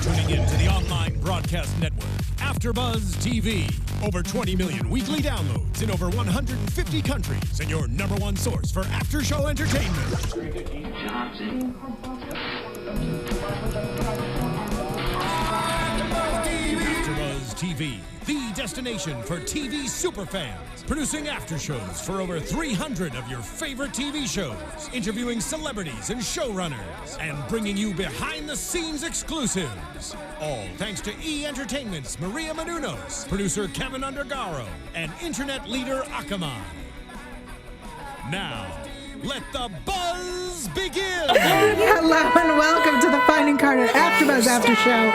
tuning in to the online broadcast network, AFTERBUZZ TV. Over 20 million weekly downloads in over 150 countries, and your number one source for after-show entertainment. AFTERBUZZ TV, the destination for TV superfans. Producing aftershows for over 300 of your favorite TV shows, interviewing celebrities and showrunners, and bringing you behind-the-scenes exclusives. All thanks to E! Entertainment's Maria Menounos, producer Kevin Undergaro, and internet leader Akamai. Now, let the buzz begin! Hello and welcome to the Finding Carter AfterBuzz After Show.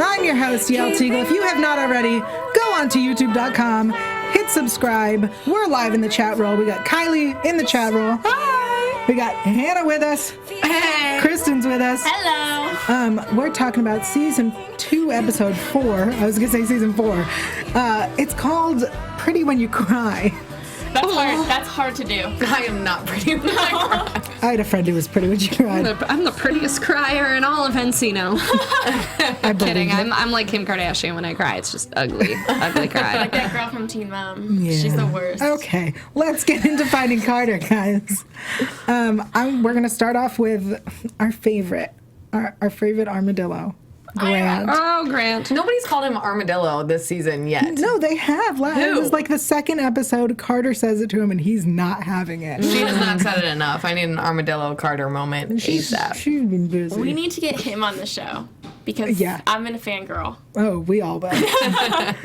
I'm your host, Yael Tygiel. If you have not already, go on to youtube.com, hit subscribe. We're live in the chat roll. We got Kylie in the chat roll. Hi! We got Hannah with us. Hey! Kristen's with us. Hello! We're talking about season 2, episode 4. I was going to say season 4. It's called Pretty When You Cry. That's hard. That's hard to do. I am not pretty when I cry. I had a friend who was pretty when she cried. I'm the prettiest crier in all of Encino. I'm kidding. I'm like Kim Kardashian when I cry. It's just ugly cry. Like that girl from Teen Mom. Yeah. She's the worst. Okay, let's get into Finding Carter, guys. We're going to start off with our favorite armadillo, Grant. Oh, Grant. Nobody's called him Armadillo this season yet. No, they have. It was like the second episode. Carter says it to him, and he's not having it. She has not said it enough. I need an Armadillo Carter moment ASAP. She's been busy. We need to get him on the show because I'm in a fangirl. Oh, we all will.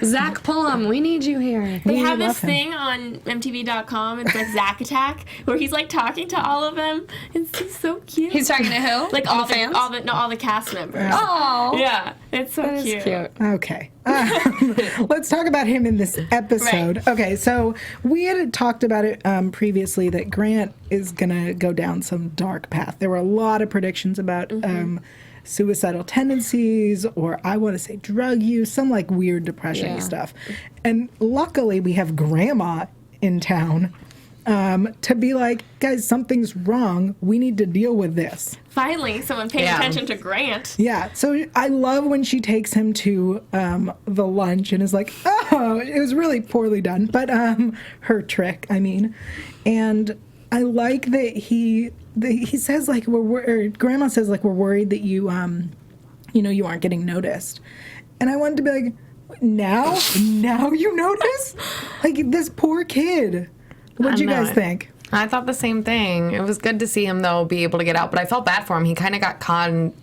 Zach Pullam, we need you here. They have this thing on MTV.com. It's like Zach Attack, where he's like talking to all of them. He's so cute. He's talking to who? Like all the fans? All the cast members. Oh. Yeah, it's so cute. Okay. Let's talk about him in this episode. Right. Okay, so we had talked about it previously that Grant is going to go down some dark path. There were a lot of predictions about suicidal tendencies, or I want to say drug use, some like weird depression stuff. And luckily we have Grandma in town to be like, guys, something's wrong. We need to deal with this. Finally, someone paying attention to Grant. Yeah, so I love when she takes him to the lunch and is like, oh, it was really poorly done. But her trick, I mean. And I like that he says, like, Grandma says, like, we're worried that you aren't getting noticed. And I wanted to be like, now you notice? Like, this poor kid. What'd you guys think? I thought the same thing. It was good to see him, though, be able to get out, but I felt bad for him. He kind of got conned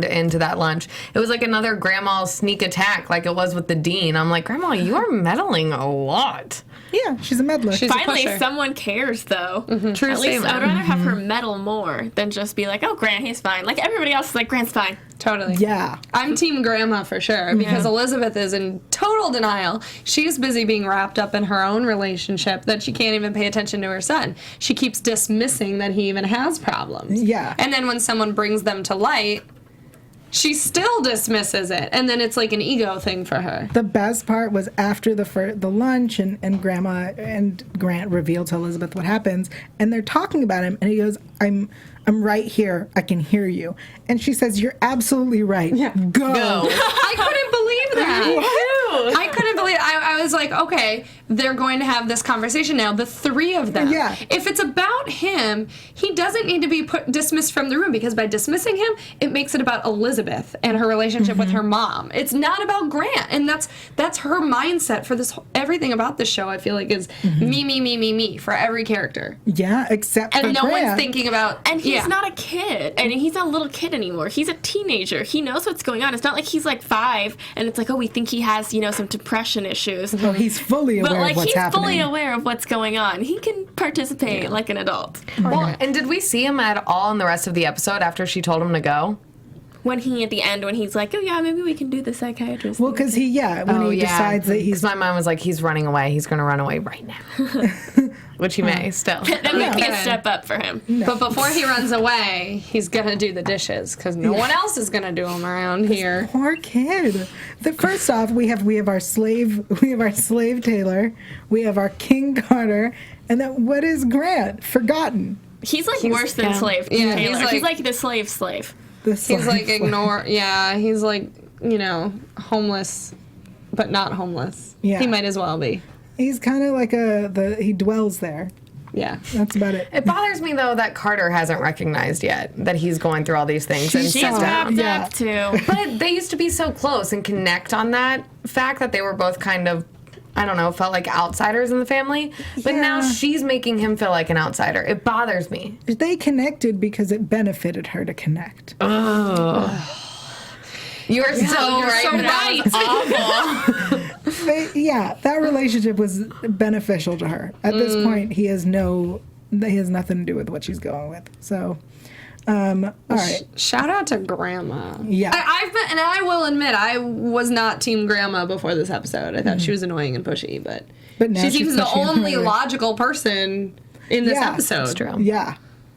into that lunch. It was like another grandma sneak attack like it was with the dean. I'm like, Grandma, you are meddling a lot. Yeah, she's a meddler. Finally, someone cares, though. True At least I'd rather have her meddle more than just be like, oh, Grant, he's fine. Like, everybody else is like, Grant's fine. Totally. Yeah. I'm Team Grandma for sure, because Elizabeth is in total denial. She's busy being wrapped up in her own relationship that she can't even pay attention to her son. She keeps dismissing that he even has problems. Yeah. And then when someone brings them to light, she still dismisses it, and then it's like an ego thing for her. The best part was after the lunch, and Grandma and Grant reveal to Elizabeth what happens, and they're talking about him, and he goes, I'm right here. I can hear you. And she says, you're absolutely right. Yeah. Go. I couldn't believe that. What? I couldn't believe it. I was like, okay, they're going to have this conversation now, the three of them. Yeah. If it's about him, he doesn't need to be dismissed from the room, because by dismissing him, it makes it about Elizabeth and her relationship with her mom. It's not about Grant. And that's her mindset for this everything about this show, I feel like, is me for every character. Yeah, except for And no Grant. one's thinking about... And he's not a kid. And he's not a little kid anymore. He's a teenager. He knows what's going on. It's not like he's like 5 and it's like, oh, we think he has, some depression issues. Oh, he's fully aware of what's happening. But he's fully aware of what's going on. He can participate like an adult. Well, and did we see him at all in the rest of the episode after she told him to go? When he's like, oh yeah, maybe we can do the psychiatrist. Well, because he decides that he's... Because my mind was like, he's running away. He's going to run away right now. Which he may still. Then we can't step up for him. No. But before he runs away, he's going to do the dishes, because no one else is going to do them around here. Poor kid. First off, we have our slave Taylor, we have our King Carter, and then what is Grant? Forgotten. He's worse than slave. Yeah, Taylor. He's like the slave. He's like ignore. Yeah, he's like homeless, but not homeless. Yeah. He might as well be. He's kind of like he dwells there. Yeah. That's about it. It bothers me, though, that Carter hasn't recognized yet that he's going through all these things. And She's stepped down. wrapped Yeah. up too. But they used to be so close and connect on that fact that they were both kind of, I don't know, felt like outsiders in the family. But now she's making him feel like an outsider. It bothers me. They connected because it benefited her to connect. You are so right. so That was awful. That relationship was beneficial to her. At this point, he has nothing to do with what she's going with. So, all right. Shout out to Grandma. Yeah. I will admit, I was not Team Grandma before this episode. I thought she was annoying and pushy, but now she she's seems the pushy and only annoying. logical person in this Yeah, episode. That's true. Yeah,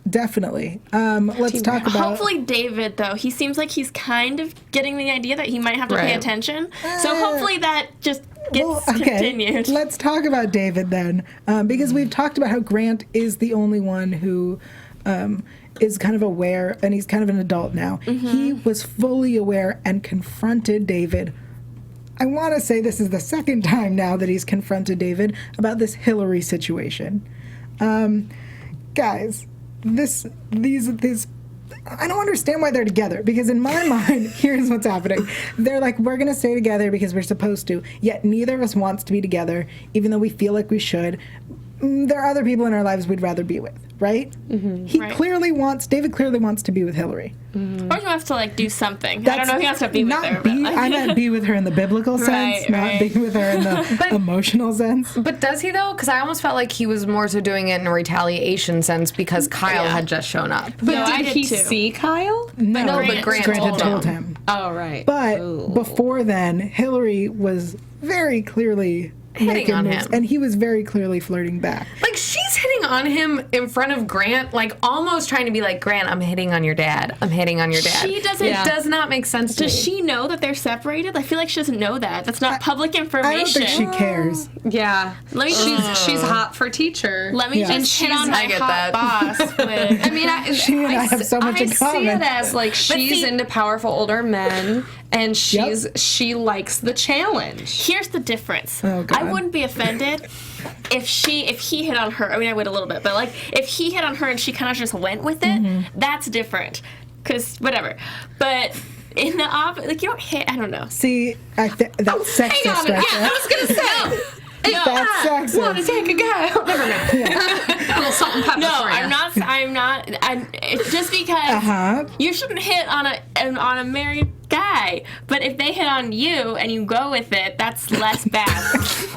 definitely. Let's talk about. Hopefully David, though, he seems like he's kind of getting the idea that he might have to pay Right. attention. So hopefully that just gets continued. Let's talk about David then, because we've talked about how Grant is the only one who is kind of aware, and he's kind of an adult now. He was fully aware and confronted David. I want to say this is the second time now that he's confronted David about this Hillary situation. Guys, these I don't understand why they're together, because in my mind, here's what's happening. They're like, we're going to stay together because we're supposed to, yet neither of us wants to be together, even though we feel like we should. There are other people in our lives we'd rather be with, right? Right. David clearly wants to be with Hillary. Or you have to, like, do something. I don't know if he has to be with her. But, like, I meant be with her in the biblical sense, not be with her in the emotional sense. But does he, though? Because I almost felt like he was more so doing it in a retaliation sense because Kyle had just shown up. But No, I did did he too. see Kyle? No, but Grant had told told him. him. Oh, right. But before then, Hillary was very clearly Hitting making on moves, him. and he was very clearly flirting back. Like, she's hitting on him in front of Grant, like, almost trying to be like, Grant, I'm hitting on your dad. I'm hitting on your dad. She doesn't- It does not make sense to Does me. she know that they're separated? I feel like she doesn't know that. That's not public I information. don't think she cares. Yeah. Let me She's hot for teacher. Let me Yeah. just hit on I my get hot that. boss. With, I mean, She and I have so much in common. I see it as like she's into powerful older men, and she likes the challenge. here's the difference. Oh, God. I wouldn't be offended if he hit on her. I mean, I would a little bit, but like if he hit on her and she kind of just went with it, that's different. Cause whatever. But in the like you don't hit. I don't know. See, that's sexist Hang on, right I there. was gonna say. That's Want to sexist. take a guy? Oh, never mind. A little salt and pepper No, for you. I'm not. It's just because you shouldn't hit on a married guy. But if they hit on you and you go with it, that's less bad.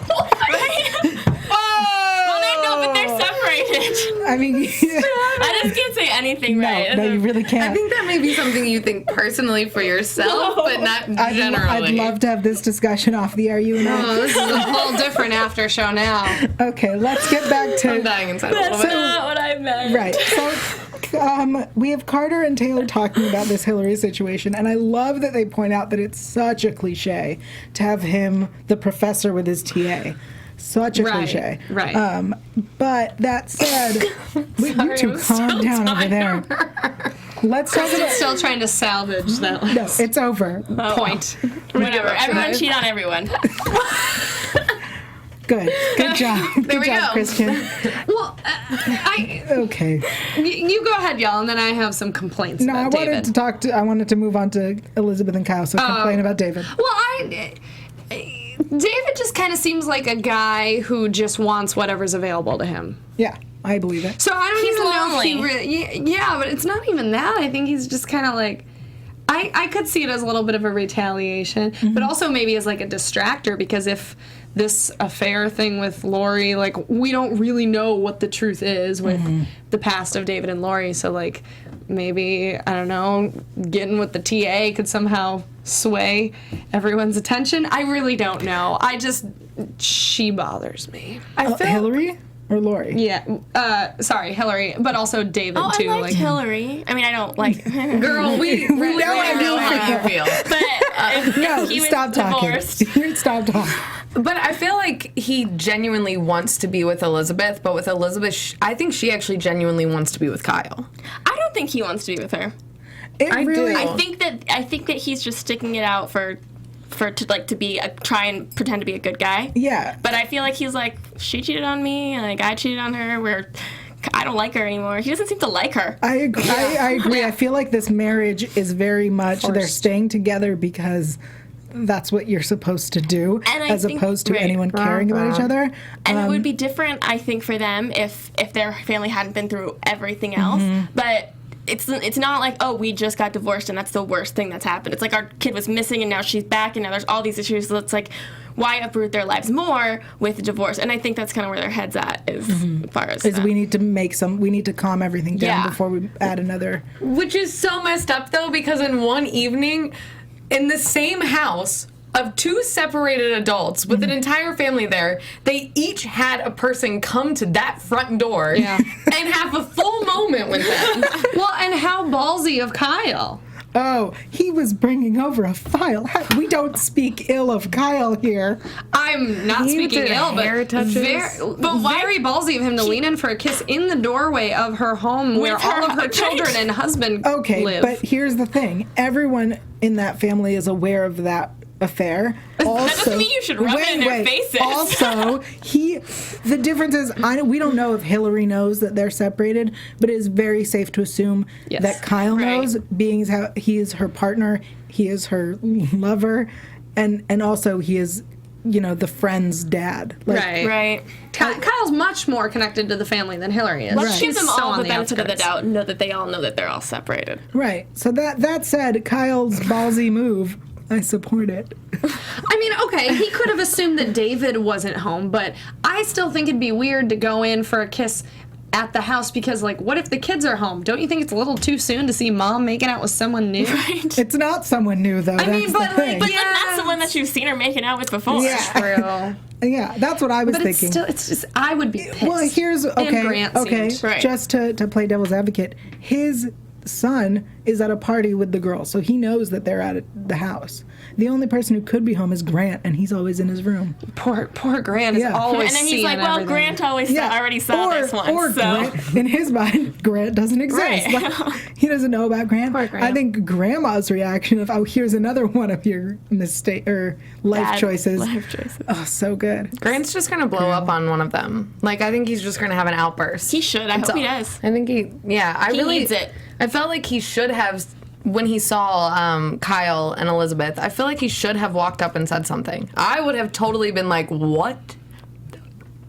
Right? Well, but they're separated. I mean, I just can't say anything right. no, you really I can't. think that may be something you think personally for yourself, but not generally. I'd love to have this discussion off the air, you and I. This is a whole different after show now. Okay, let's get back to I'm dying inside a little That's bit. not what I meant. right. So we have Carter and Taylor talking about this Hillary situation, and I love that they point out that it's such a cliche to have him, the professor, with his TA. Such a cliche. Right. But that said, you two calm down over there. Let's talk Kristen's about. still trying to salvage that No, it's over. point. Whatever. Everyone cheat on everyone. Good job. Good we job, go. Christian. Well, Okay. you go ahead, y'all, and then I have some complaints No, about I David. wanted to move on to Elizabeth and Kyle, so complain about David. Well, David just kind of seems like a guy who just wants whatever's available to him. Yeah, I believe it. So I don't He's even know lonely. if he really. Yeah, but it's not even that. I think he's just kind of like. I could see it as a little bit of a retaliation, but also maybe as like a distractor, because if this affair thing with Lori, like, we don't really know what the truth is with the past of David and Lori, so like maybe, I don't know, getting with the TA could somehow sway everyone's attention. I really don't know. She bothers me. I feel Hillary or Lori? Yeah, sorry, Hillary, but also David Oh, too. I liked Hillary. I mean, I don't like. girl, we know how you feel. But if No, he was stop talking. divorced, Stop talking. But I feel like he genuinely wants to be with Elizabeth, but with Elizabeth, I think she actually genuinely wants to be with Kyle. I don't think he wants to be with her. I do. I think that he's just sticking it out try and pretend to be a good guy. Yeah. But I feel like he's like, she cheated on me, like I cheated on her. I don't like her anymore. He doesn't seem to like her. I agree. I agree. I feel like this marriage is very much they're staying together because that's what you're supposed to do, as opposed to anyone caring about each other. And it would be different, I think, for them if their family hadn't been through everything else. But it's not like, oh, we just got divorced and that's the worst thing that's happened. It's like our kid was missing and now she's back and now there's all these issues. So it's like, why uproot their lives more with divorce? And I think that's kind of where their head's at as far as we need to calm everything down before we add another. Which is so messed up though, because in one evening, in the same house of two separated adults with an entire family there, they each had a person come to that front door and have a full moment with them. Well, and how ballsy of Kyle. Oh, he was bringing over a file. We don't speak ill of Kyle here. I'm not speaking ill, but very ballsy of him to lean in for a kiss in the doorway of her home where all of her children and husband live. But here's the thing. Everyone in that family is aware of that affair. Also, that doesn't mean you should rub it in their faces. Also, the difference is, we don't know if Hillary knows that they're separated, but it is very safe to assume that Kyle knows, being how he is her partner, he is her lover, and also he is, the friend's dad. Right. Kyle's much more connected to the family than Hillary is. Let's give them all the benefit of the doubt and know that they all know that they're all separated. Right. So that said, Kyle's ballsy move, I support it. I mean, okay, he could have assumed that David wasn't home, but I still think it'd be weird to go in for a kiss at the house because, like, what if the kids are home? Don't you think it's a little too soon to see mom making out with someone new? Right. It's not someone new, though. I mean, but then that's someone that you've seen her making out with before. Yeah. True. Yeah, that's what I was thinking. It's just, I would be pissed. Well, here's, okay, Right. just to play devil's advocate, his son is at a party with the girls, so he knows that they're at the house. The only person who could be home is Grant, and he's always in his room. Poor Grant is always and then he's like, well, everything. Grant already saw this one. Or Grant, in his mind, Grant doesn't exist. Right. Like, he doesn't know about Grant. Poor Grant. I think Grandma's reaction of, here's another one of your life choices. Life choices. Oh, so good. Grant's just gonna blow up on one of them. Like, I think he's just gonna have an outburst. He should. I hope he does. I think he needs it. I felt like he should have, when he saw Kyle and Elizabeth, I feel like he should have walked up and said something. I would have totally been like, what?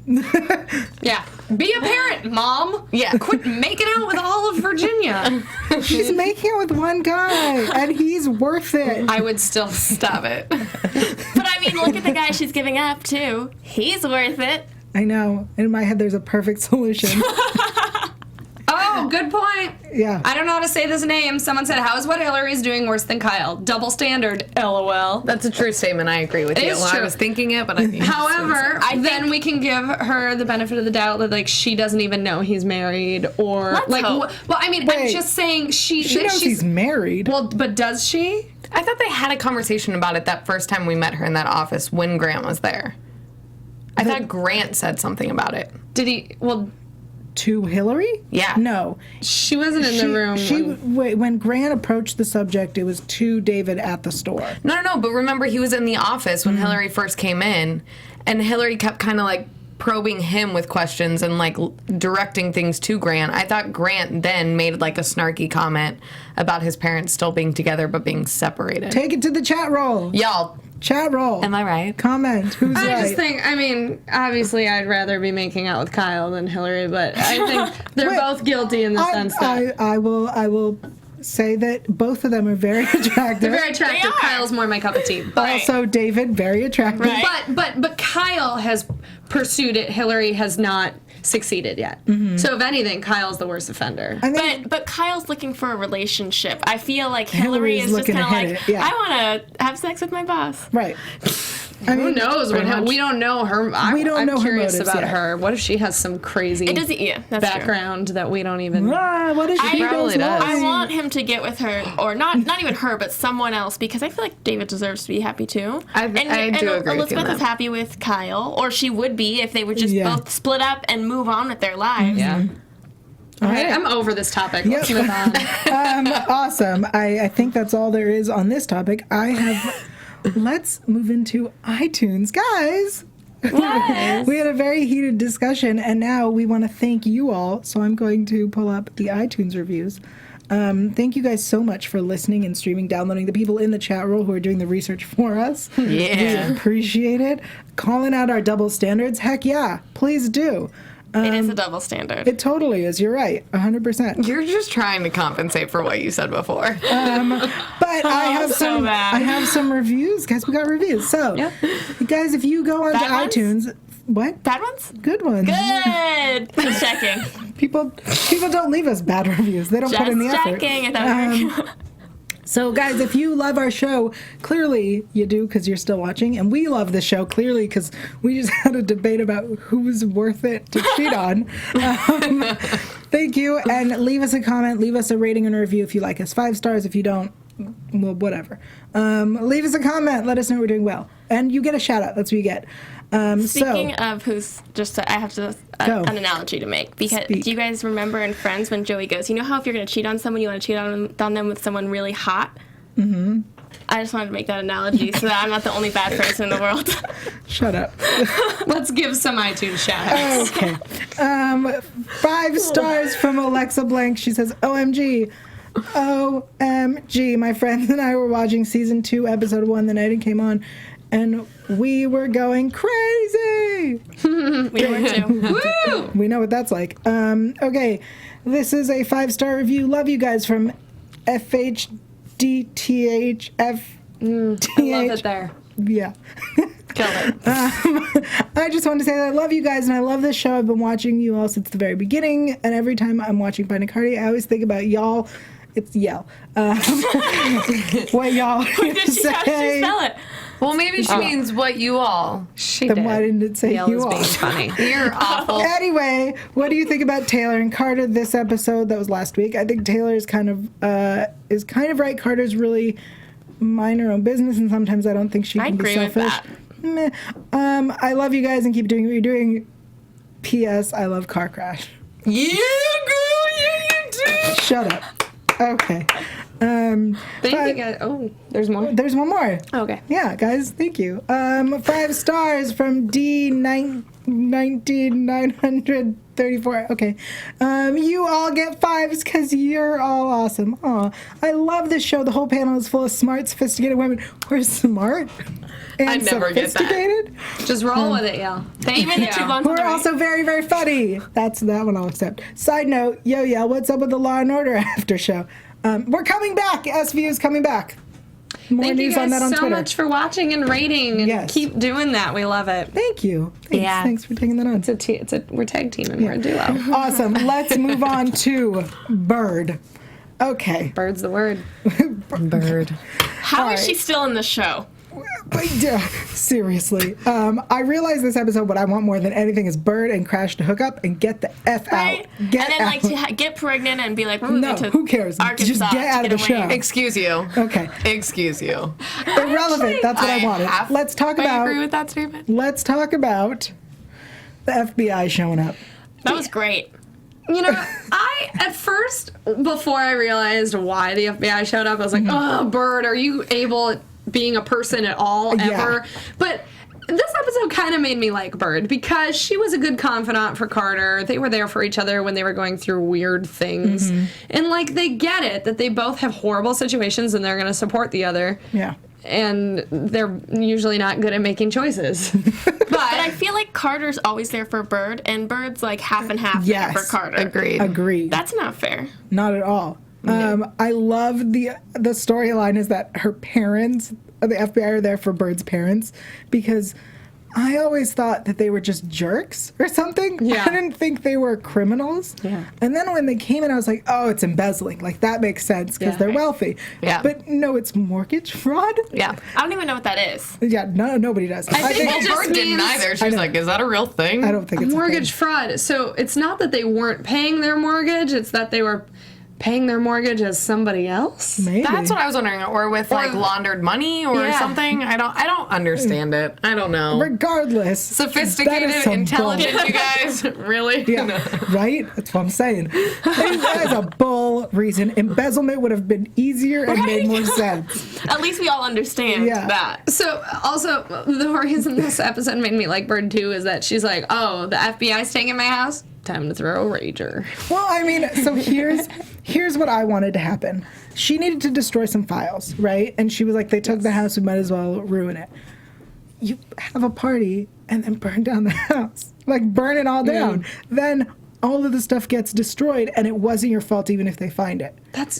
Yeah. Be a parent, Mom. Yeah. Quit making out with all of Virginia. She's making it with one guy, and he's worth it. I would still stop it. But I mean, look at the guy she's giving up, too. He's worth it. I know. In my head, there's a perfect solution. Oh, good point. Yeah. I don't know how to say this name. Someone said, how is what Hillary's doing worse than Kyle? Double standard, LOL. That's a true statement. I agree with you. is Well, true. I was thinking it, but I think However, then we can give her the benefit of the doubt that, like, she doesn't even know he's married, or Let's like, hope. Well, I mean, I'm just saying She knows he's married. Well, but does she? I thought they had a conversation about it that first time we met her in that office when Grant was there. I thought Grant said something about it. Did he? Well, To Hillary? Yeah. No. she wasn't in the room. When Grant approached the subject, it was to David at the store. No, but remember he was in the office when Hillary first came in, and Hillary kept kind of like probing him with questions and like directing things to Grant. I thought Grant then made like a snarky comment about his parents still being together but being separated. Take it to the chat roll. Y'all, Chat roll. am I right? Comment. Who's I right? just think, I mean, obviously I'd rather be making out with Kyle than Hillary, but I think they're both guilty in the sense that I will say that both of them are very attractive. they're very attractive. They are. Kyle's more my cup of tea. But, Also, David, very attractive. Right. but Kyle has pursued it. Hillary has not succeeded yet. So if anything, Kyle's the worst offender. I think But Kyle's looking for a relationship. I feel like Hillary Hillary's is just looking kind to of like, hit it, yeah. I want to have sex with my boss. right. Who knows? We don't know her. We don't know I'm her curious motives about yet. her. What if she has some crazy It doesn't. Yeah, that's true. background that we don't even? What is she probably does. I want him to get with her, or not even her, but someone else, because I feel like David deserves to be happy too. I do agree with you on Elizabeth is that. happy with Kyle, or she would be if they would just Yeah. both split up and move on with their lives. Yeah. All right, I'm over this topic. Let's move on. Awesome. I think that's all there is on this topic. Let's move into iTunes. Guys, we had a very heated discussion, and now we want to thank you all. So I'm going to pull up the iTunes reviews. Thank you guys so much for listening and streaming, downloading, the people in the chat room who are doing the research for us. Yeah. We appreciate it. Calling out our double standards. Heck yeah, please do. It is a double standard. It totally is. You're right. 100%. You're just trying to compensate for what you said before. But I have some reviews. Guys, we got reviews. So, guys, if you go onto iTunes, what? Bad ones? Good ones. Good. Just checking. People don't leave us bad reviews. They don't put in the effort. Just checking. So, guys, if you love our show, clearly you do because you're still watching, and we love the show clearly because we just had a debate about who's worth it to cheat on. Thank you, and leave us a comment, leave us a rating and a review if you like us. 5 stars. If you don't, well, whatever. Leave us a comment. Let us know we're doing well, and you get a shout out. That's what you get. Speaking of who's I have an analogy to make. Because do you guys remember in Friends when Joey goes, you know how if you're going to cheat on someone, you want to cheat on them with someone really hot? Mm-hmm. I just wanted to make that analogy so that I'm not the only bad person in the world. Shut up. Let's give some iTunes shout-outs. Okay. 5 stars from Alexa Blank. She says, OMG. OMG. My friends and I were watching season 2, episode 1 the night it came on, and we were going crazy. We were too. Woo! We know what that's like. Okay. This is a 5-star review. Love you guys from FHDTHF. I love it there. Yeah. Killed it. I just want to say that I love you guys and I love this show. I've been watching you all since the very beginning, and every time I'm watching Finding Carter, I always think about y'all. It's Yael. What y'all How did she spell it? Well, maybe she means what you all. She Then did. why didn't it say Yael you is all? being funny. You're awful. Anyway, what do you think about Taylor and Carter this episode? That was last week. I think Taylor is kind of right. Carter's really mind her own business, and sometimes I don't think she can be agree with selfish. Meh. I love you guys and keep doing what you're doing. P.S. I love car crash. Yeah, girl, you do. Shut up. Okay. Thank you guys. Oh, there's more? There's one more. Okay. Yeah, guys, thank you. 5 stars from D19934. Okay. You all get 5s because you're all awesome. Aw. I love this show. The whole panel is full of smart, sophisticated women. We're smart and I'd never get that. sophisticated. Just roll with it, Yael. Thank you. We're also very, very funny. That one I'll accept. Side note, Yael, what's up with the Law and Order after show? We're coming back. SVU is coming back. More Thank you news on that guys on so Twitter. much for watching and rating, and Yes. keep doing that. We love it. Thank you. Thanks. Yeah. Thanks for taking that on. We're tag teaming. We're a duo. Awesome. Let's move on to Bird. Okay. Bird's the word. Bird. How is she still in the show? Seriously. I realize this episode what I want more than anything is Bird and Crash to hook up and get the F Right? out. Get and then, out. like, to get pregnant and be like, we're moving No, to who cares? Arkansas Just get out of the away. show. Excuse you. Okay. Excuse you. Irrelevant. That's what I wanted. have- Let's talk I agree about with that statement. the FBI showing up. That was great. You know, at first, before I realized why the FBI showed up, I was like, oh, Bird, are you able being a person at all, ever? Yeah. But this episode kind of made me like Bird because she was a good confidant for Carter. They were there for each other when they were going through weird things. And, like, they get it that they both have horrible situations and they're going to support the other. Yeah. And they're usually not good at making choices. But I feel like Carter's always there for Bird, and Bird's like half and half Yes. there for Carter. Agreed. That's not fair. Not at all. I love the storyline is that her parents, the FBI, are there for Bird's parents because I always thought that they were just jerks or something. Yeah. I didn't think they were criminals. Yeah. And then when they came in, I was like, oh, it's embezzling. Like, that makes sense because they're wealthy. Yeah. But no, it's mortgage fraud. Yeah. I don't even know what that is. Yeah, nobody does. I think Well, it just Bird didn't means- either. She was like, is that a real thing? I don't think it's a mortgage thing. fraud. So it's not that they weren't paying their mortgage, it's that they were paying their mortgage as somebody else? Maybe. That's what I was wondering, or with like laundered money or something. I don't understand it. I don't know. Regardless, that Sophisticated, is some intelligent, bull. you guys. Really? Yeah, right? That's what I'm saying. That is a bull reason. Embezzlement would have been easier and made more sense. At least we all understand that. So, also, the reason this episode made me like Bird too is that she's like, oh, the FBI's taking my house? Time to throw a rager. Well, I mean, so here's what I wanted to happen. She needed to destroy some files, right? And she was like, they took the house, we might as well ruin it. You have a party and then burn down the house. Like, burn it all down. Then all of the stuff gets destroyed, and it wasn't your fault even if they find it.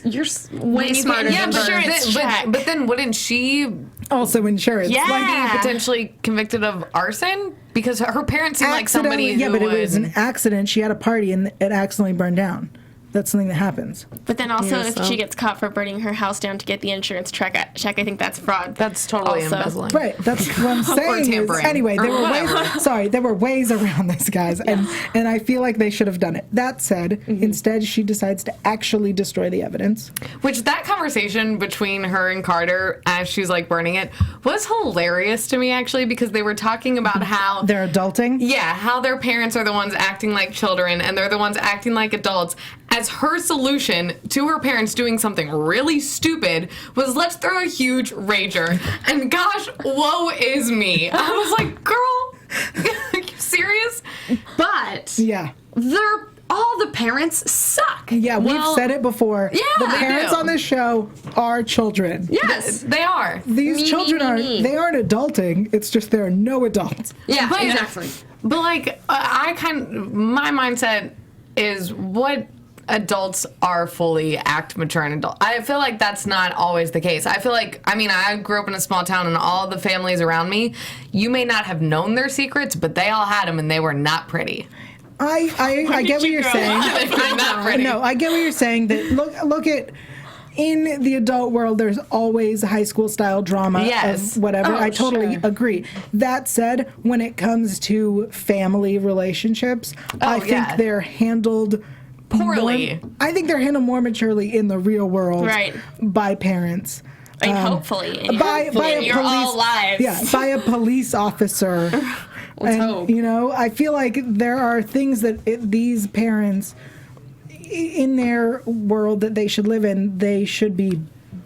You're way smarter Yeah, than but Bird. sure, it's check. But then wouldn't she Also insurance. Yeah. like be potentially convicted of arson? Because her parents seem like somebody who Yeah, but would... it was an accident. She had a party and it accidentally burned down. That's something that happens. But then also, Yeah, if so- she gets caught for burning her house down to get the insurance check, I think that's fraud. That's totally Also. embezzling. Right, that's what I'm saying. is- tampering, anyway, or there were whatever. there were ways around this, guys, and I feel like they should have done it. That said, instead she decides to actually destroy the evidence. Which that conversation between her and Carter as she's like burning it was hilarious to me actually, because they were talking about how They're adulting. how their parents are the ones acting like children and they're the ones acting like adults, as her solution to her parents doing something really stupid was, let's throw a huge rager. And gosh, woe is me. I was like, girl, are you serious? But Yeah. all the parents suck. Yeah, we've Well, said it before. yeah, the they parents do. on this show are children. Yes. They are. These Me, children me, aren't. me. They aren't adulting. It's just there are no adults. Yeah, But- exactly. But like, my mindset is what adults are fully act mature and adult. I feel like that's not always the case. I feel like, I mean, I grew up in a small town and all the families around me, you may not have known their secrets, but they all had them and they were not pretty. I get what you're saying. They were not pretty. No, I get what you're saying. That look at. In the adult world, there's always high school style drama Yes. of whatever. Oh, I totally sure. agree. That said, when it comes to family relationships, I think yeah. they're handled Poorly. I think they're handled more maturely in the real world Right. by parents. I mean, hopefully. By a You're police, all alive. Yeah, by a police officer. And, hope. you know, I feel like there are things that these parents, in their world that they should live in, they should be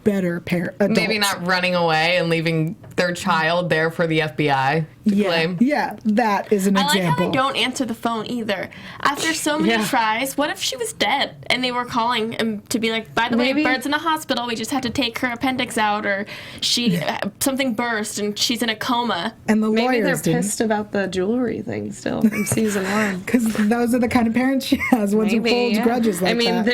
better adults. Maybe not running away and leaving their child there for the FBI to claim. Yeah, that is an I like how example. they don't answer the phone either. After so many Yeah. tries, what if she was dead and they were calling to be like, by the Maybe- way, Bird's in the hospital. We just had to take her appendix out, or she something burst and she's in a coma. And the Maybe they're lawyers didn't. pissed about the jewelry thing still from season 1. Because those are the kind of parents she has, ones who holds grudges like I mean, that.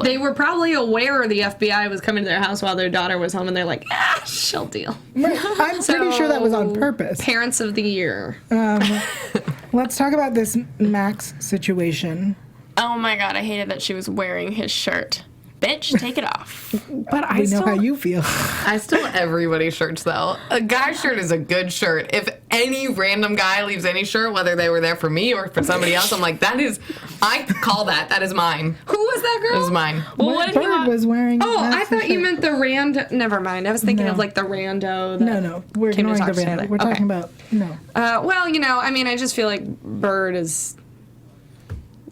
they were probably aware the FBI was coming to their house while their daughter was home, and they're like, she'll deal. I'm pretty sure that was on purpose. Parents of the year. Let's talk about this Max situation. Oh my god, I hated that she was wearing his shirt. Bitch, take it off. But I We know still, how you feel. I still everybody's shirts though. A guy's shirt is a good shirt. If any random guy leaves any shirt, whether they were there for me or for somebody else, I'm like, I call that. That is mine. Who was that girl? That is mine. Well, what did he Bird want? was wearing. Oh, I Max's thought you shirt. meant the rando. Never mind. I was thinking No. of like the rando. That No, we're came to ignoring talk the to random. Taylor. We're talking Okay. about no. Well, you know, I mean, I just feel like Bird's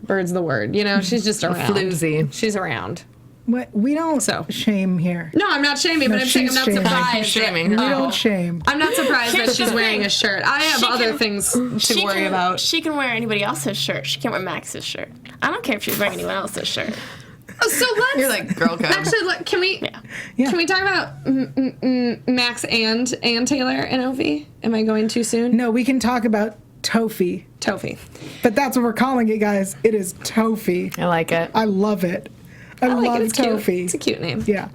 the word. You know, she's just around. Floozy. She's around. What we don't So. shame here. No, I'm not shaming, No, but I'm saying I'm she's not shaming. surprised. Shaming. We Oh. don't shame. I'm not surprised that she's wearing a shirt. I have She other can- things to worry about. She can wear anybody else's shirt. She can't wear Max's shirt. I don't care if she's wearing anyone else's shirt. So let's. You're like girl code. Actually, can we? Yeah. Can we talk about Max and Taylor and Ovi? Am I going too soon? No, we can talk about Tofi, Tofi. but that's what we're calling it, guys. It is Tofi. I like it. I love it. I like love it. It's cute. Tofi. It's a cute name. Yeah.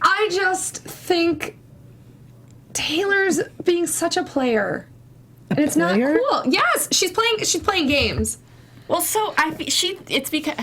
I just think Taylor's being such a player, and it's not player? cool. Yes, she's playing games. Well, so it's because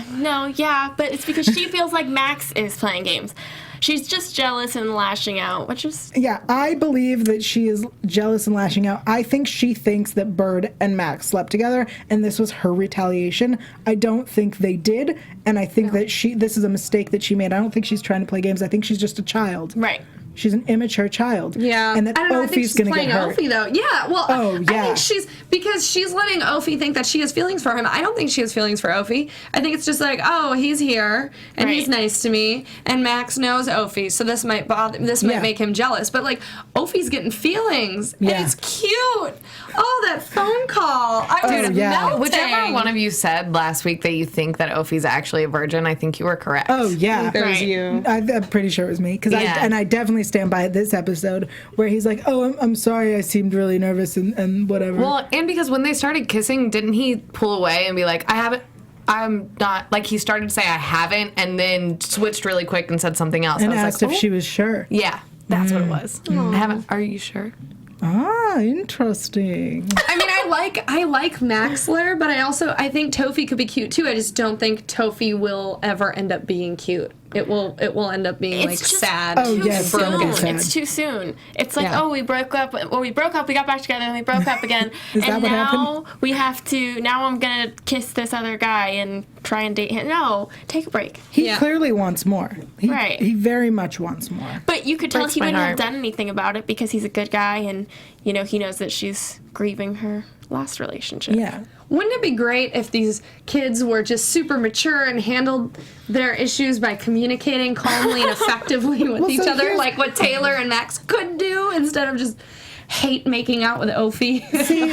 but it's because she feels like Max is playing games. She's just jealous and lashing out, which is... Yeah, I believe that she is jealous and lashing out. I think she thinks that Bird and Max slept together, and this was her retaliation. I don't think they did, and I think that this is a mistake that she made. I don't think she's trying to play games. I think she's just a child. Right. She's an immature child. Yeah. And that I don't know, I think Ophi's she's going to playing get hurt. Ophi, though. Yeah, well, Oh, yeah. I think because she's letting Ophi think that she has feelings for him. I don't think she has feelings for Ophi. I think it's just like, oh, he's here, and he's nice to me, and Max knows Ophi, so this might make him jealous. But, like, Ophi's getting feelings, and it's cute. Oh, that phone call. I was melting. Whichever one of you said last week that you think that Ophi's actually a virgin, I think you were correct. Oh, yeah. It was you. I'm pretty sure it was me. I definitely stand by this episode where he's like, oh, I'm sorry, I seemed really nervous and whatever. Well, and because when they started kissing, didn't he pull away and be like, I'm not, like he started to say I haven't, and then switched really quick and said something else. And I was asked like, if she was sure. Yeah, that's what it was. I haven't, are you sure? Ah, interesting. I mean, I like Maxler, but I think Tofi could be cute too. I just don't think Tofi will ever end up being cute. It will end up being like just sad. Oh, yeah, it's gonna get sad. It's too soon. It's like, oh, we broke up. Well, we broke up. We got back together, and we broke up again. Is that and what now happened? we have to. Now I'm gonna kiss this other guy and try and date him. No, take a break. He clearly wants more. Right. He very much wants more. But you could tell Breaks he my wouldn't heart. have done anything about it because he's a good guy, and he knows that she's grieving her last relationship. Yeah. Wouldn't it be great if these kids were just super mature and handled their issues by communicating calmly and effectively with each other, like what Taylor and Max could do, instead of just hate making out with Ophi? See,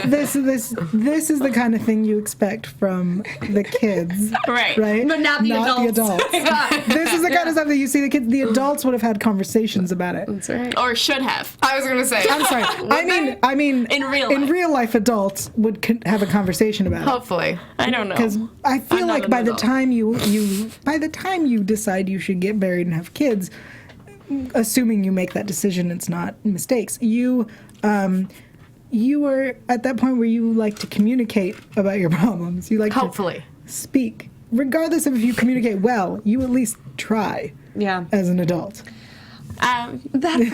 this is the kind of thing you expect from the kids, Right. right? But not the adults. This is the kind of stuff that you see the kids. The adults would have had conversations about it. That's right. Or should have. I was gonna say. I'm sorry. I mean, In real life. in real life, adults would have a conversation about it. Hopefully. I don't know. Because I feel I'm not like an by the adult. time you decide you should get married and have kids, assuming you make that decision, it's not mistakes. You are at that point where you like to communicate about your problems. You like Hopefully. to speak, regardless of if you communicate well. You at least try. Yeah. As an adult. That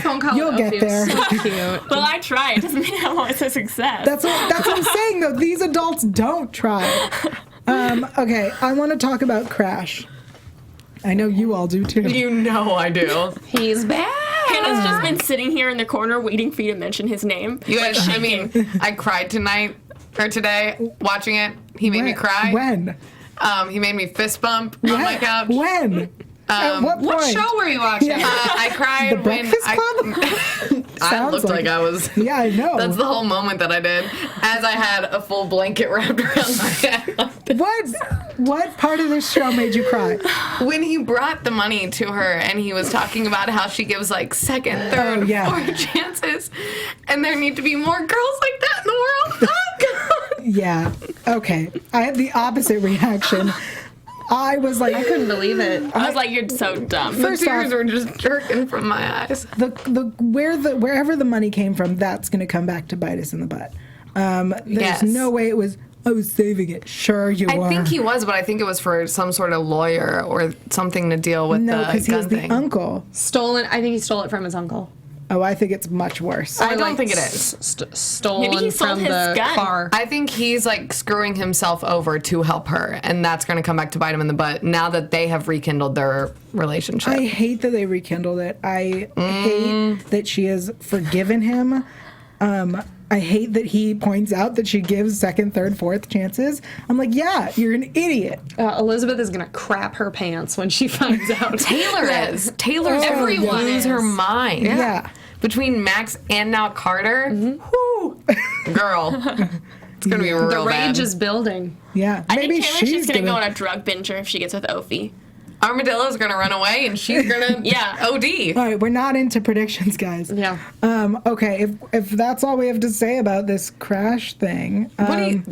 phone call. You'll with get Ophi there. was so cute. Well, I try. It doesn't mean I'm always a success. That's what I'm saying, though. These adults don't try. Okay, I want to talk about Crash. I know you all do too. You know I do. He's back. Hannah's just been sitting here in the corner waiting for you to mention his name. You guys, I mean, I cried today watching it. He made me cry. When? He made me fist bump on my couch. When? At what point? What show were you watching? I cried The when Breakfast Club? I Sounds looked like I was. Yeah, I know. That's the whole moment that I did, as I had a full blanket wrapped around my head. What part of this show made you cry? When he brought the money to her and he was talking about how she gives like second, third, fourth chances, and there need to be more girls like that in the world. Oh God. Yeah. Okay. I had the opposite reaction. I was like, I couldn't believe it. I was like, you're so dumb. The First tears off- were just jerking from my eyes. wherever the money came from, that's going to come back to bite us in the butt. There's Yes. no way it was. I was saving it. Sure, you are. I think he was, but I think it was for some sort of lawyer or something to deal with No, the because he gun was the thing. uncle. Stolen. I think he stole it from his uncle. Oh, I think it's much worse. I don't think it is. Stolen Maybe he sold from his the gun. car. I think he's like screwing himself over to help her, and that's going to come back to bite him in the butt now that they have rekindled their relationship. I hate that they rekindled it. I hate that she has forgiven him. I hate that he points out that she gives second, third, fourth chances. I'm like, yeah, you're an idiot. Elizabeth is gonna crap her pants when she finds out. Taylor is. Taylor's Everyone gonna lose her is. mind. Yeah. Between Max and now Carter, whoo, girl, it's gonna be real The rage bad. is building. Yeah. I Maybe think Taylor's she's just gonna go on a drug binger if she gets with Ophi. Armadillo's gonna run away, and she's gonna OD. All right, we're not into predictions, guys. Yeah. Okay, if that's all we have to say about this Crash thing, What do you?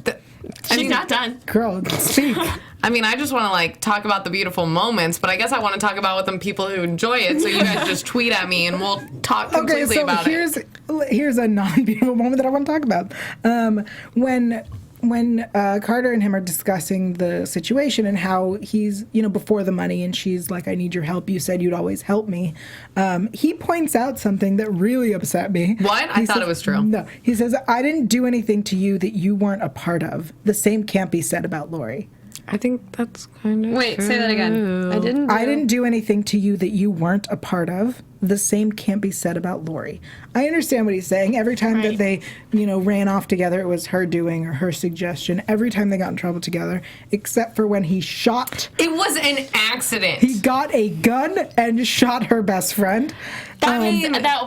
She's not done. girl, speak. I mean, I just want to like talk about the beautiful moments, but I guess I want to talk about with them people who enjoy it. So you guys just tweet at me, and we'll talk Okay, completely so about it. here's a non-beautiful moment that I want to talk about. When when Carter and him are discussing the situation and how he's, before the money, and she's like, I need your help. You said you'd always help me. He points out something that really upset me. What? I thought it was true. No. He says, I didn't do anything to you that you weren't a part of. The same can't be said about Lori. I think that's kind of Wait, true. say that again. I didn't do anything to you that you weren't a part of. The same can't be said about Lori. I understand what he's saying. Every time that they, ran off together, it was her doing or her suggestion. Every time they got in trouble together, except for when he shot. It was an accident. He got a gun and shot her best friend. That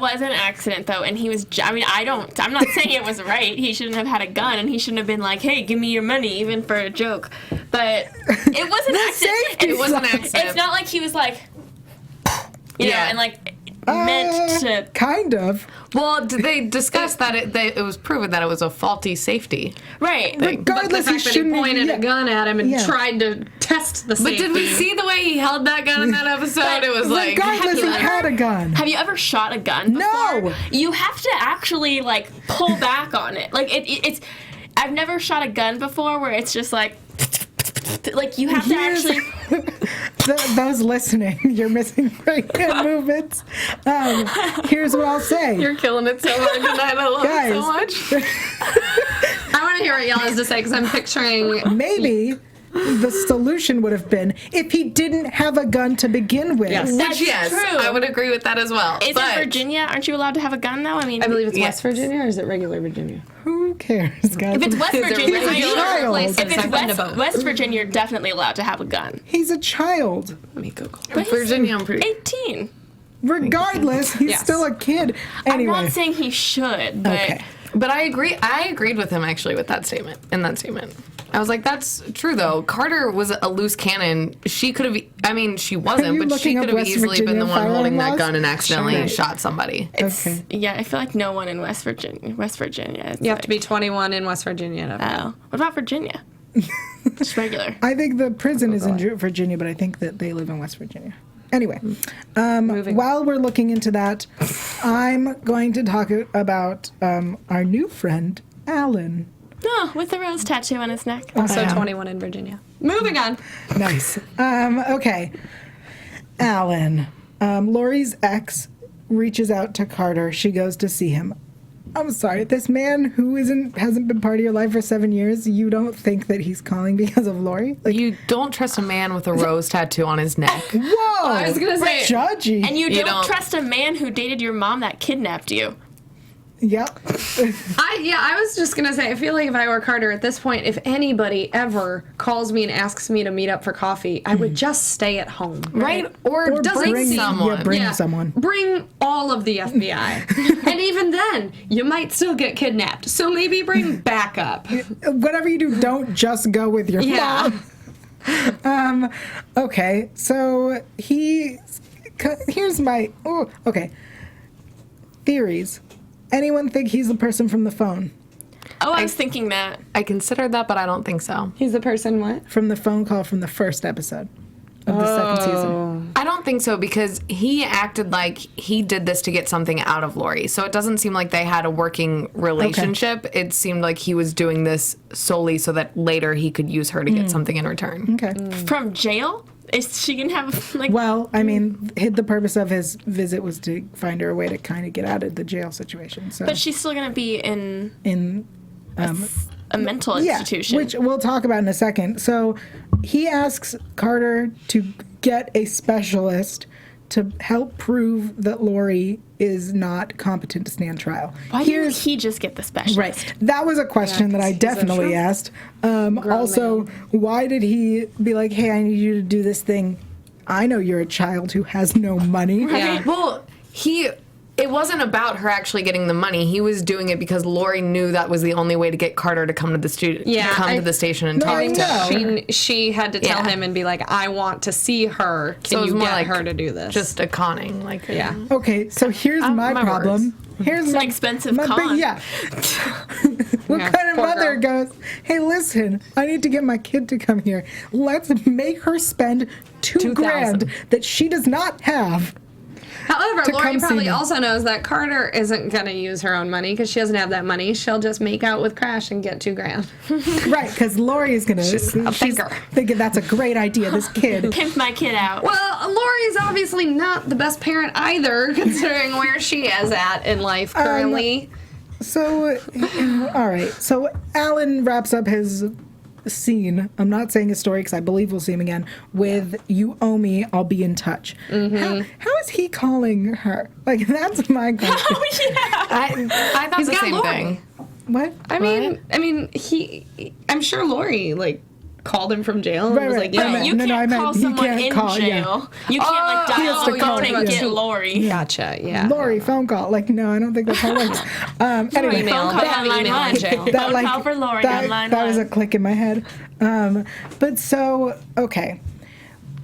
was an accident, though, and he was. I'm not saying it was right. He shouldn't have had a gun, and he shouldn't have been like, "Hey, give me your money," even for a joke. But it was an accident. It was an accident. It's not like he was like, and like meant to. Kind of. Well, did they discuss that it was proven that it was a faulty safety? Right. Regardless, the fact that he pointed a gun at him and tried to test the safety. But did we see the way he held that gun in that episode? It was like, regardless, he had a gun. Have you ever shot a gun before? No. You have to actually like pull back on it. Like it's. I've never shot a gun before where it's just like you have to actually. Those listening, you're missing right hand movements. Here's what I'll say. You're killing it so much tonight. I love it so much. I want to hear what Yael has to say because I'm picturing. Maybe the solution would have been if he didn't have a gun to begin with. Yes. That's yes, true. I would agree with that as well. Is it Virginia? Aren't you allowed to have a gun though? I mean, I believe it's West Virginia, or is it regular Virginia? Who cares, guys? If it's West Virginia, He's a child. if it's West Virginia, you're definitely allowed to have a gun. He's a child. Let me Google. But Virginia, I'm pretty. 18. Regardless, he's still a kid. Anyway. I'm not saying he should, but Okay. But I agree. I agreed with him actually with that statement. In that statement, I was like, "That's true, though." Carter was a loose cannon. She could have. I mean, she wasn't, you but she looking up could have West easily been Virginia the one holding firearm that gun laws? and accidentally Sure. shot somebody. Okay. yeah, I feel like no one in West Virginia. You have to be 21 in West Virginia. Oh, what about Virginia? Just regular. I think the prison is in Virginia, but I think that they live in West Virginia. Anyway, while we're looking into that, I'm going to talk about our new friend, Alan. Oh, with the rose tattoo on his neck. Also 21 in Virginia. Moving on. Nice. Okay. Alan. Lori's ex reaches out to Carter. She goes to see him. I'm sorry, this man who hasn't been part of your life for 7 years, you don't think that he's calling because of Lori? Like, You don't trust a man with a rose tattoo on his neck. whoa! I was gonna say- judgy. And you don't don't. trust a man who dated your mom that kidnapped you. Yep. I was just gonna say, I feel like if I were Carter at this point, if anybody ever calls me and asks me to meet up for coffee, I would just stay at home. Right? Or doesn't bring someone. Yeah, bring someone. Bring all of the FBI. And even then, you might still get kidnapped. So maybe bring backup. Whatever you do, don't just go with your Yeah. mom. Okay, so here's my theories. Anyone think he's the person from the phone? Oh, I was thinking that. I considered that, but I don't think so. He's the person what? From the phone call from the first episode of the second season. I don't think so because he acted like he did this to get something out of Lori. So it doesn't seem like they had a working relationship. It seemed like he was doing this solely so that later he could use her to get something in return. Okay. From jail? Is she gonna have like? Well, I mean, the purpose of his visit was to find her a way to kind of get out of the jail situation. So, But she's still gonna be in a mental yeah, institution. which we'll talk about in a second. So he asks Carter to get a specialist to help prove that Lori is not competent to stand trial. Why didn't he just get the specialist? Right. That was a question that I definitely asked. Also, why did he be like, hey, I need you to do this thing? I know you're a child who has no money. Yeah. Well, it wasn't about her actually getting the money. He was doing it because Lori knew that was the only way to get Carter to come to the to the station and talk to her. She had to tell him and be like, I want to see her. So it Can was you more get like her to do this? Just a conning, like yeah. Okay, so here's my my problem. Here's It's my an expensive my con. big, yeah. What Yeah, kind of poor mother girl. goes, hey, listen, I need to get my kid to come here. Let's make her spend $2,000 that she does not have However, Lori come see probably me. also knows that Carter isn't going to use her own money because she doesn't have that money. She'll just make out with Crash and get $2,000. Right, because Lori is going to... She's thinker. thinking that's a great idea, this kid. Pimp my kid out. Well, Lori's obviously not the best parent either, considering where she is at in life currently. So, all right. So Alan wraps up his scene. I'm not saying his story because I believe we'll see him again. With "You owe me, I'll be in touch." How is he calling her? Like, that's my question. Oh, yeah. I thought He's the got same Lori. thing. What? I mean, I'm sure Lori, like, called him from jail and Right, was right. like, yeah, No, You no, can't I meant call he someone can't in call, yeah. jail. You can't like he has dial to the call phone him, and yeah. get Lori. Gotcha, yeah. Lori, phone call. Like, no, I don't think that's how it works. Anyway, Email. Phone call They have on line email in one. jail. Phone call for Lori on line that was a one. click in my head. But so, okay.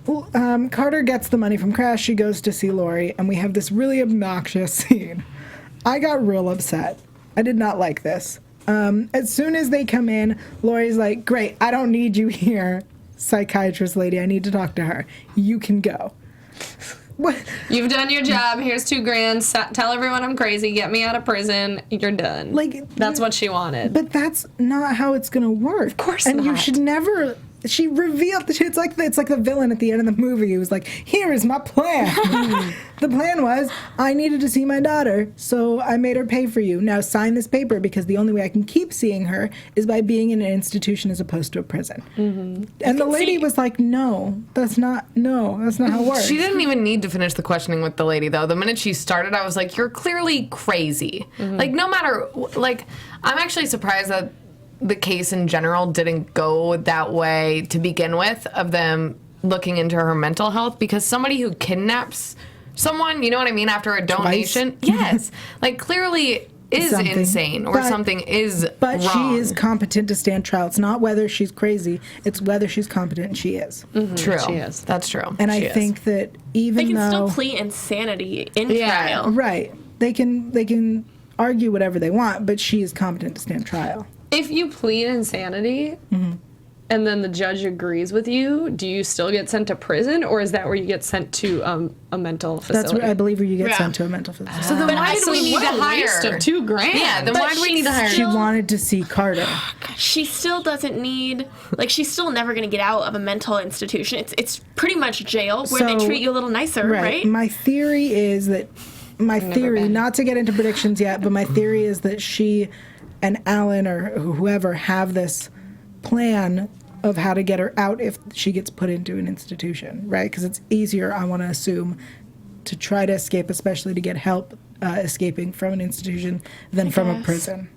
Well, Carter gets the money from Crash. She goes to see Lori, and we have this really obnoxious scene. I got real upset. I did not like this. As soon as they come in, Lori's like, "Great, I don't need you here, psychiatrist lady. I need to talk to her. You can go." What? You've done your job. Here's $2,000. Tell everyone I'm crazy. Get me out of prison. You're done. Like, that's what she wanted. But that's not how it's gonna work. Of course and you not. should never. She revealed that it's like the villain at the end of the movie who was like, "Here is my plan." The plan was, I needed to see my daughter, so I made her pay for you. Now sign this paper because the only way I can keep seeing her is by being in an institution as opposed to a prison. And the lady was like, "No, that's not how it works." She didn't even need to finish the questioning with the lady, though. The minute she started, I was like, "You're clearly crazy." Like, no matter, like, I'm actually surprised that the case in general didn't go that way to begin with, of them looking into her mental health, because somebody who kidnaps someone, you know what I mean, after a donation, yes, like, clearly is Something. insane, or something is But wrong. she is competent to stand trial. It's not whether she's crazy, it's whether she's competent, and she is. True. She is. That's true. And I She is. think that even They can though still plead insanity in Yeah. trial. right, they can argue whatever they want, but she is competent to stand trial. If you plead insanity and then the judge agrees with you, do you still get sent to prison, or is that where you get sent to a mental facility? That's where I believe where you get Yeah. sent to a mental facility. So then why did we need to hire? Waste of $2,000. Yeah, then why do we need to hire? She wanted to see Carter. She still doesn't need, like, she's still never going to get out of a mental institution. It's pretty much jail where they So- treat you a little nicer, right? My theory is that been. not to get into predictions yet, but my theory is that she and Alan or whoever have this plan of how to get her out if she gets put into an institution, right? Because it's easier, I want to assume, to try to escape, especially to get help escaping from an institution than from a guess. prison.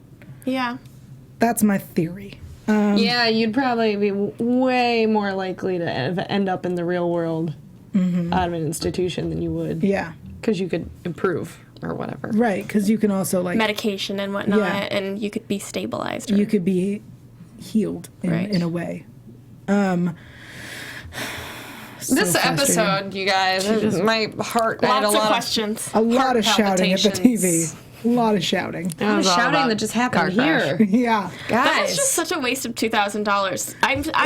Yeah. That's my theory. Yeah, you'd probably be way more likely to end up in the real world out of an institution than you would. Yeah, Because you could improve or whatever. right. Because you can also Medication and whatnot, Yeah. and you could be stabilized. you could be healed Right. in a way. This So frustrating. episode, you guys, my heart had Lots a of lot questions. A lot heart of shouting at the TV. palpitations. A lot of shouting. A lot of shouting that just happened here. Yeah. That Guys. was just such a waste of $2,000.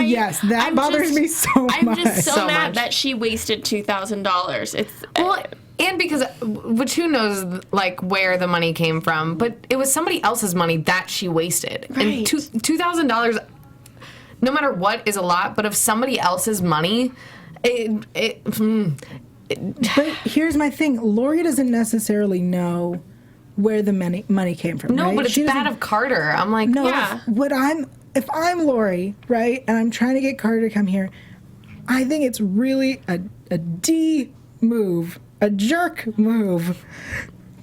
Yes, that bothers me so I'm much. just so, So mad much. that she wasted $2,000. It's Well, and because, which who knows, like, where the money came from, but it was somebody else's money that she wasted. And Right. $2,000, no matter what, is a lot, but if somebody else's money, But here's my thing. Lori doesn't necessarily know where the money came from. no, right? but it's She bad doesn't- of Carter. I'm like, No, Yeah. if I'm Lori, right, and I'm trying to get Carter to come here, I think it's really a D move, a jerk move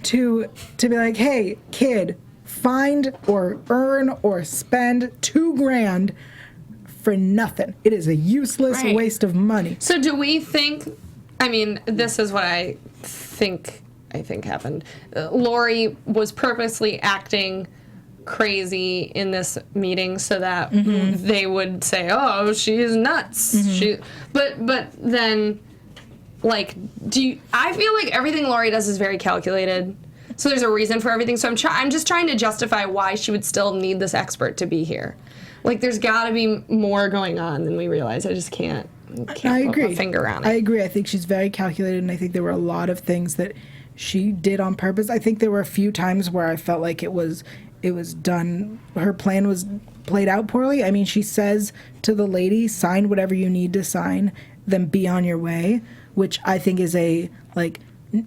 to be like, "Hey, kid, find or earn or spend $2,000 for nothing. It is a useless Right. waste of money." So do we think, I mean, this is what I think happened. Lori was purposely acting crazy in this meeting so that they would say, "Oh, she's nuts." But then, like, I feel like everything Lori does is very calculated. So there's a reason for everything. So I'm just trying to justify why she would still need this expert to be here. Like, there's got to be more going on than we realize. I just can't I put agree. my finger on it. I agree. I think she's very calculated, and I think there were a lot of things that she did on purpose. I think there were a few times where I felt like it was done. Her plan was played out poorly. I mean, she says to the lady, "Sign whatever you need to sign, then be on your way," which I think is a like.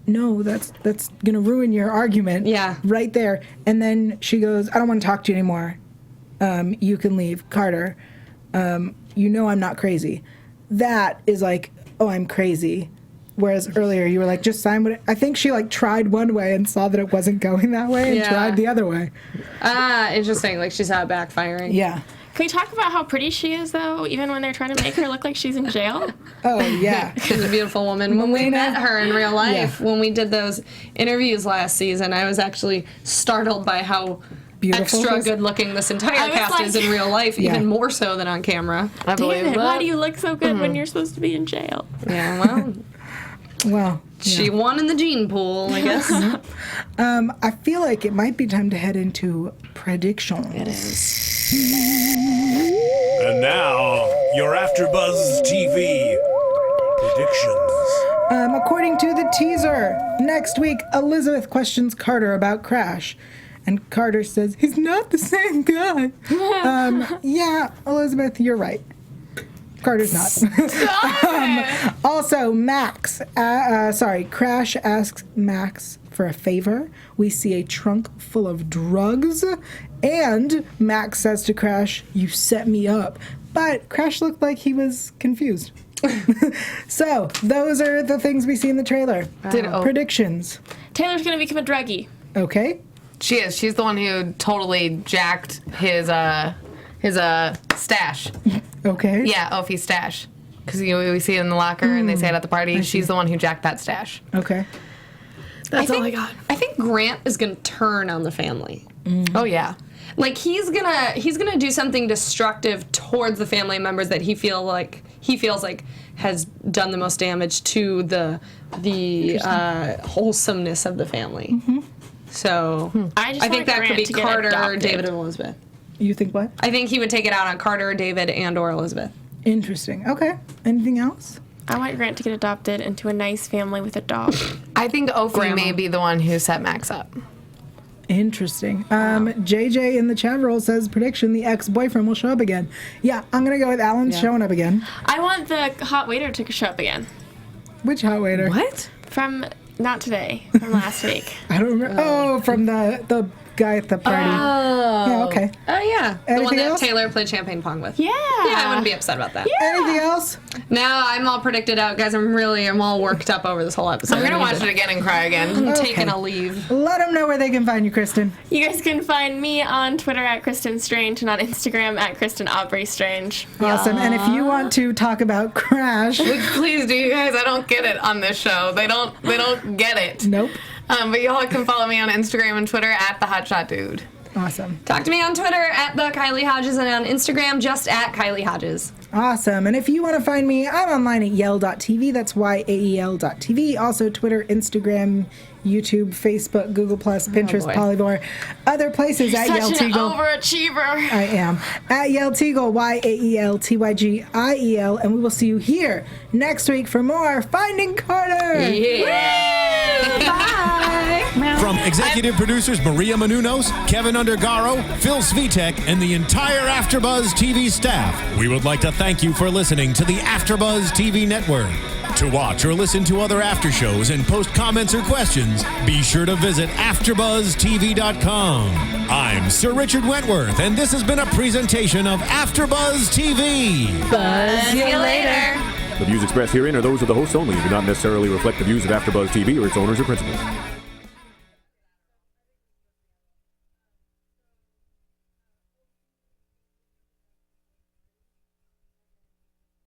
No, that's gonna ruin your argument. Yeah. Right there. And then she goes, "I don't want to talk to you anymore. You can leave, Carter. I'm not crazy." That is like, oh, I'm crazy. Whereas earlier you were like, just sign what. I think she like tried one way and saw that it wasn't going that way and tried the other way. Interesting. Like, she saw it backfiring. Yeah. Can we talk about how pretty she is, though, even when they're trying to make her look like she's in jail? Oh, yeah. She's a beautiful woman. When we met her in real life, when we did those interviews last season, I was actually startled by how Beautiful extra good-looking this entire cast is in real life, even more so than on camera. I believe David, that. why do you look so good when you're supposed to be in jail? Yeah, Well, she won in the gene pool, I guess. I feel like it might be time to head into predictions. It is. And now, your AfterBuzz TV predictions. According to the teaser, next week, Elizabeth questions Carter about Crash. And Carter says, he's not the same guy. Yeah, Elizabeth, you're right. Carter's not. Also, Crash asks Max for a favor. We see a trunk full of drugs. And Max says to Crash, you set me up. But Crash looked like he was confused. So, those are the things we see in the trailer. Predictions. Taylor's going to become a druggie. Okay. She is. She's the one who totally jacked his stash. Okay. Yeah, Ophi's stash. Because we see it in the locker and they say it at the party. She's the one who jacked that stash. Okay. That's all I got. I think Grant is going to turn on the family. Oh, yeah. Like, he's gonna do something destructive towards the family members that he feels like has done the most damage to the wholesomeness of the family. Mm-hmm. So I think that could be Carter, David, and Elizabeth. You think what? I think he would take it out on Carter, David, and/or Elizabeth. Interesting. Okay. Anything else? I want Grant to get adopted into a nice family with a dog. I think Ophi may be the one who set Max up. Interesting. JJ in the chat roll says prediction: the ex-boyfriend will show up again. Yeah, I'm gonna go with Alan's showing up again. I want the hot waiter to show up again. Which hot waiter? What? From not today, from last week. I don't remember. Oh, from the guy at the party. Oh. Yeah, okay. Oh, yeah. The Anything one that else? Taylor played champagne pong with. Yeah. Yeah, I wouldn't be upset about that. Yeah. Anything else? No, I'm all predicted out, guys. I'm all worked up over this whole episode. I'm going to watch it again and cry again. I'm taking a leave. Let them know where they can find you, Kristin. You guys can find me on Twitter at Kristin Strange and on Instagram at Kristin Aubrey Strange. Awesome. And if you want to talk about Crash, Which, please do, you guys. I don't get it on this show. They don't get it. nope. But y'all can follow me on Instagram and Twitter at the Hotshot Dude. Awesome. Talk to me on Twitter at the Kylie Hodges and on Instagram just at Kylie Hodges. Awesome. And if you want to find me, I'm online at yael.tv. That's yael.tv. Also Twitter, Instagram, YouTube, Facebook, Google+, Pinterest, Polyvore, other places at Yael Such an Tygiel. overachiever. I am. At Yael Tygiel, YAELTYGIEL. And we will see you here next week for more Finding Carter. Yeah. Bye. From executive producers Maria Menounos, Kevin Undergaro, Phil Svitek, and the entire AfterBuzz TV staff, we would like to thank you for listening to the AfterBuzz TV network. To watch or listen to other after shows and post comments or questions, be sure to visit AfterBuzzTV.com. I'm Sir Richard Wentworth, and this has been a presentation of AfterBuzz TV. See you later. The views expressed herein are those of the hosts only and do not necessarily reflect the views of AfterBuzz TV or its owners or principals.